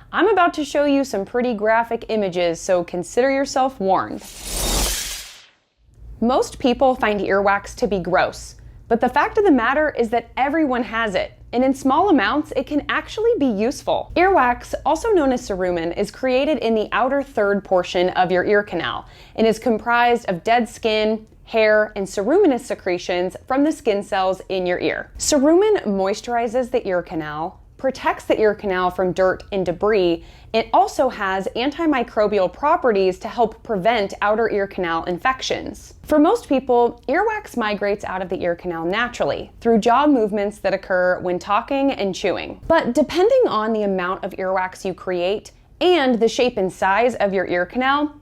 I'm about to show you some pretty graphic images, so consider yourself warned. Most people find earwax to be gross, but the fact of the matter is that everyone has it, and in small amounts, it can actually be useful. Earwax, also known as cerumen, is created in the outer third portion of your ear canal and is comprised of dead skin, hair, and ceruminous secretions from the skin cells in your ear. Cerumen moisturizes the ear canal, protects the ear canal from dirt and debris. It also has antimicrobial properties to help prevent outer ear canal infections. For most people, earwax migrates out of the ear canal naturally through jaw movements that occur when talking and chewing. But depending on the amount of earwax you create and the shape and size of your ear canal,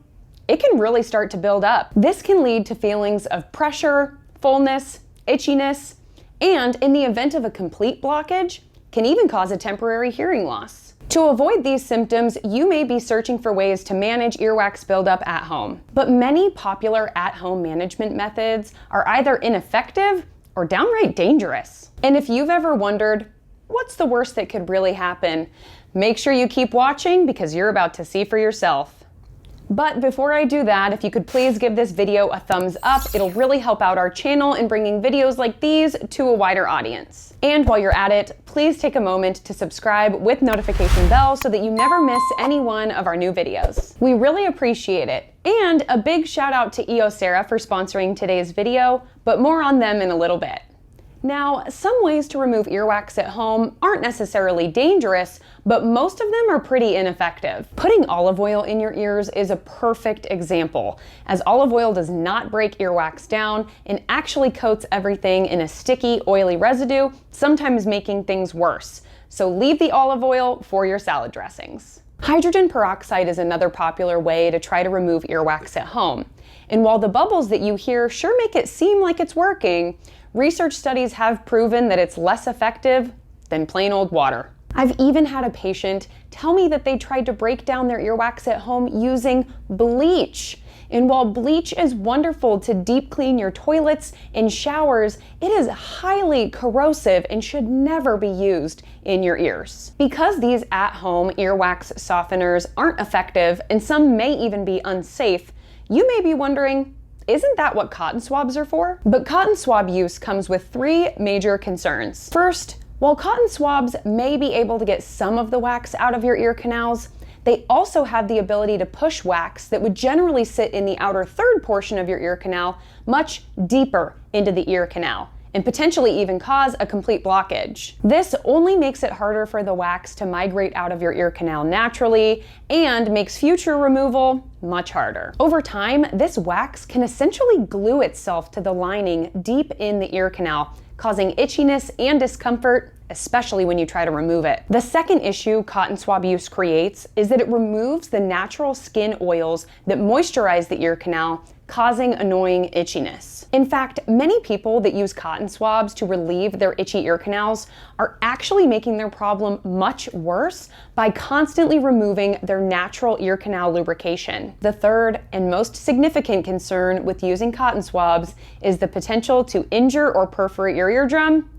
it can really start to build up. This can lead to feelings of pressure, fullness, itchiness, and in the event of a complete blockage, can even cause a temporary hearing loss. To avoid these symptoms, you may be searching for ways to manage earwax buildup at home. But many popular at-home management methods are either ineffective or downright dangerous. And if you've ever wondered, what's the worst that could really happen? Make sure you keep watching because you're about to see for yourself. But before I do that, if you could please give this video a thumbs up, it'll really help out our channel in bringing videos like these to a wider audience. And while you're at it, please take a moment to subscribe with notification bell so that you never miss any one of our new videos. We really appreciate it. And a big shout out to Eosera for sponsoring today's video, but more on them in a little bit. Now, some ways to remove earwax at home aren't necessarily dangerous, but most of them are pretty ineffective. Putting olive oil in your ears is a perfect example, as olive oil does not break earwax down and actually coats everything in a sticky, oily residue, sometimes making things worse. So leave the olive oil for your salad dressings. Hydrogen peroxide is another popular way to try to remove earwax at home. And while the bubbles that you hear sure make it seem like it's working, research studies have proven that it's less effective than plain old water. I've even had a patient tell me that they tried to break down their earwax at home using bleach. And while bleach is wonderful to deep clean your toilets and showers, it is highly corrosive and should never be used in your ears. Because these at-home earwax softeners aren't effective and some may even be unsafe, you may be wondering, isn't that what cotton swabs are for? But cotton swab use comes with three major concerns. First, while cotton swabs may be able to get some of the wax out of your ear canals, they also have the ability to push wax that would generally sit in the outer third portion of your ear canal much deeper into the ear canal, and potentially even cause a complete blockage. This only makes it harder for the wax to migrate out of your ear canal naturally and makes future removal much harder. Over time, this wax can essentially glue itself to the lining deep in the ear canal, causing itchiness and discomfort, especially when you try to remove it. The second issue cotton swab use creates is that it removes the natural skin oils that moisturize the ear canal, causing annoying itchiness. In fact, many people that use cotton swabs to relieve their itchy ear canals are actually making their problem much worse by constantly removing their natural ear canal lubrication. The third and most significant concern with using cotton swabs is the potential to injure or perforate your eardrum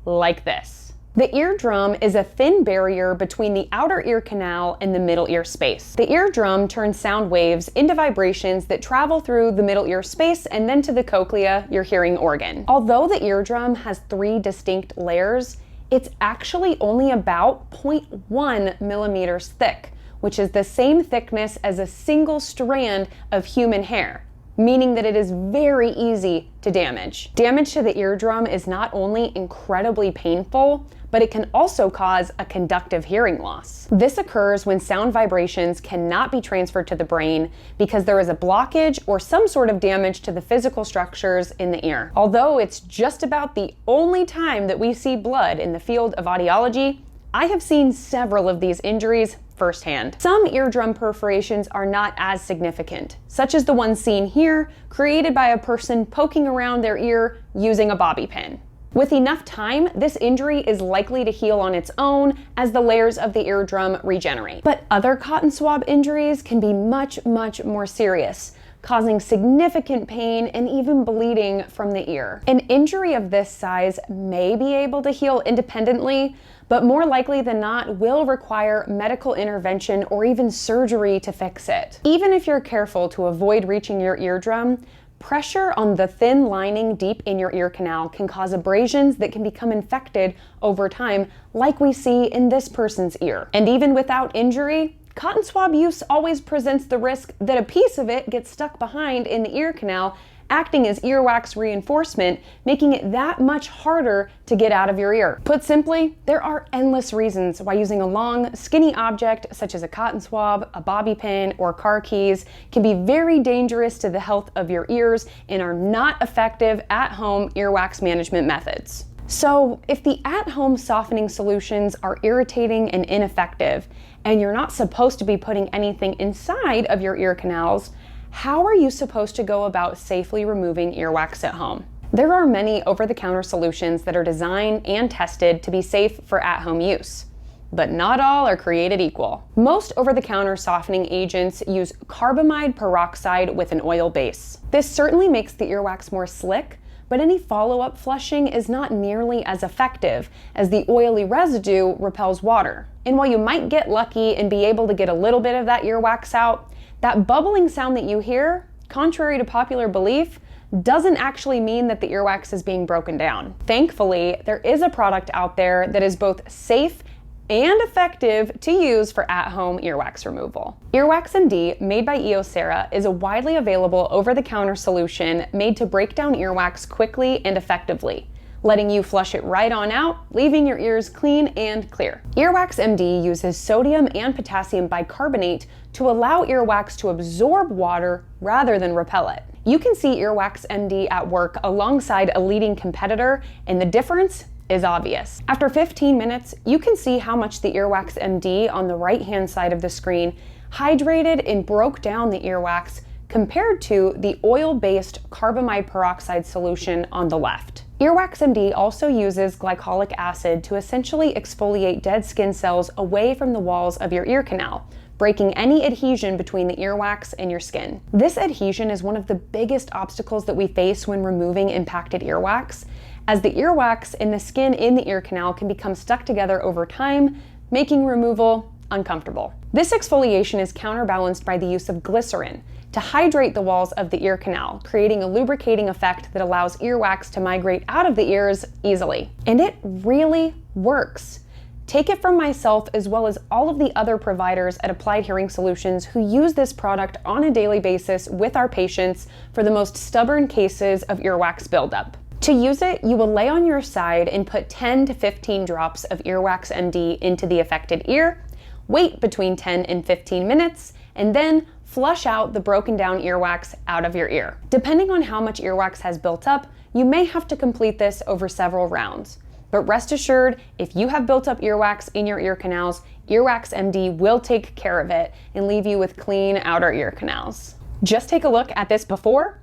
like this. The eardrum is a thin barrier between the outer ear canal and the middle ear space. The eardrum turns sound waves into vibrations that travel through the middle ear space and then to the cochlea, your hearing organ. Although the eardrum has three distinct layers, it's actually only about 0.1 millimeters thick, which is the same thickness as a single strand of human hair, meaning that it is very easy to damage. Damage to the eardrum is not only incredibly painful, but it can also cause a conductive hearing loss. This occurs when sound vibrations cannot be transferred to the brain because there is a blockage or some sort of damage to the physical structures in the ear. Although it's just about the only time that we see blood in the field of audiology, I have seen several of these injuries firsthand. Some eardrum perforations are not as significant, such as the one seen here, created by a person poking around their ear using a bobby pin. With enough time, this injury is likely to heal on its own as the layers of the eardrum regenerate. But other cotton swab injuries can be much more serious, causing significant pain and even bleeding from the ear. An injury of this size may be able to heal independently, but more likely than not will require medical intervention or even surgery to fix it. Even if you're careful to avoid reaching your eardrum, pressure on the thin lining deep in your ear canal can cause abrasions that can become infected over time, like we see in this person's ear. And even without injury, cotton swab use always presents the risk that a piece of it gets stuck behind in the ear canal, acting as earwax reinforcement, making it that much harder to get out of your ear. Put simply, there are endless reasons why using a long, skinny object such as a cotton swab, a bobby pin, or car keys can be very dangerous to the health of your ears and are not effective at-home earwax management methods. So, if the at-home softening solutions are irritating and ineffective, and you're not supposed to be putting anything inside of your ear canals, how are you supposed to go about safely removing earwax at home? There are many over-the-counter solutions that are designed and tested to be safe for at-home use, but not all are created equal. Most over-the-counter softening agents use carbamide peroxide with an oil base. This certainly makes the earwax more slick, but any follow-up flushing is not nearly as effective as the oily residue repels water. And while you might get lucky and be able to get a little bit of that earwax out, that bubbling sound that you hear, contrary to popular belief, doesn't actually mean that the earwax is being broken down. Thankfully, there is a product out there that is both safe and effective to use for at-home earwax removal. Earwax MD, made by Eosera, is a widely available over-the-counter solution made to break down earwax quickly and effectively, letting you flush it right on out, leaving your ears clean and clear. Earwax MD uses sodium and potassium bicarbonate to allow earwax to absorb water rather than repel it. You can see Earwax MD at work alongside a leading competitor, and the difference is obvious. After 15 minutes, you can see how much the Earwax MD on the right-hand side of the screen hydrated and broke down the earwax compared to the oil-based carbamide peroxide solution on the left. Earwax MD also uses glycolic acid to essentially exfoliate dead skin cells away from the walls of your ear canal, breaking any adhesion between the earwax and your skin. This adhesion is one of the biggest obstacles that we face when removing impacted earwax, as the earwax and the skin in the ear canal can become stuck together over time, making removal uncomfortable. This exfoliation is counterbalanced by the use of glycerin to hydrate the walls of the ear canal, creating a lubricating effect that allows earwax to migrate out of the ears easily. And it really works. Take it from myself as well as all of the other providers at Applied Hearing Solutions who use this product on a daily basis with our patients for the most stubborn cases of earwax buildup. To use it, you will lay on your side and put 10 to 15 drops of Earwax MD into the affected ear, wait between 10 and 15 minutes, and then flush out the broken down earwax out of your ear. Depending on how much earwax has built up, you may have to complete this over several rounds. But rest assured, if you have built up earwax in your ear canals, Earwax MD will take care of it and leave you with clean outer ear canals. Just take a look at this before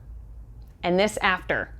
and this after.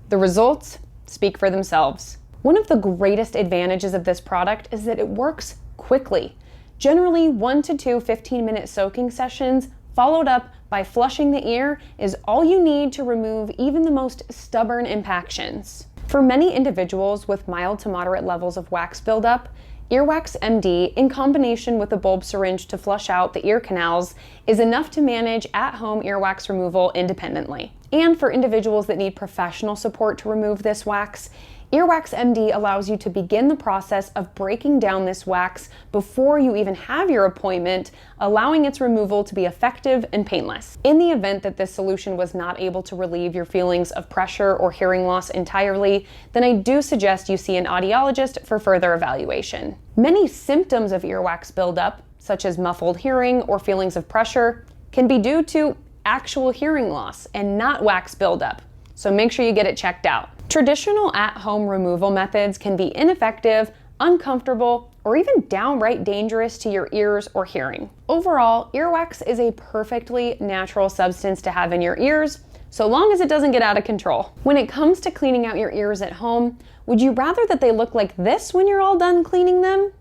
The results speak for themselves. One of the greatest advantages of this product is that it works quickly. Generally, 1 to 2 15-minute soaking sessions followed up by flushing the ear is all you need to remove even the most stubborn impactions. For many individuals with mild to moderate levels of wax buildup, Earwax MD, in combination with a bulb syringe to flush out the ear canals, is enough to manage at-home earwax removal independently. And for individuals that need professional support to remove this wax, Earwax MD allows you to begin the process of breaking down this wax before you even have your appointment, allowing its removal to be effective and painless. In the event that this solution was not able to relieve your feelings of pressure or hearing loss entirely, then I do suggest you see an audiologist for further evaluation. Many symptoms of earwax buildup, such as muffled hearing or feelings of pressure, can be due to actual hearing loss and not wax buildup, so make sure you get it checked out. Traditional at-home removal methods can be ineffective, uncomfortable, or even downright dangerous to your ears or hearing. Overall, earwax is a perfectly natural substance to have in your ears, so long as it doesn't get out of control. When it comes to cleaning out your ears at home, would you rather that they look like this when you're all done cleaning them?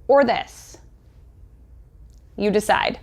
Or this? You decide.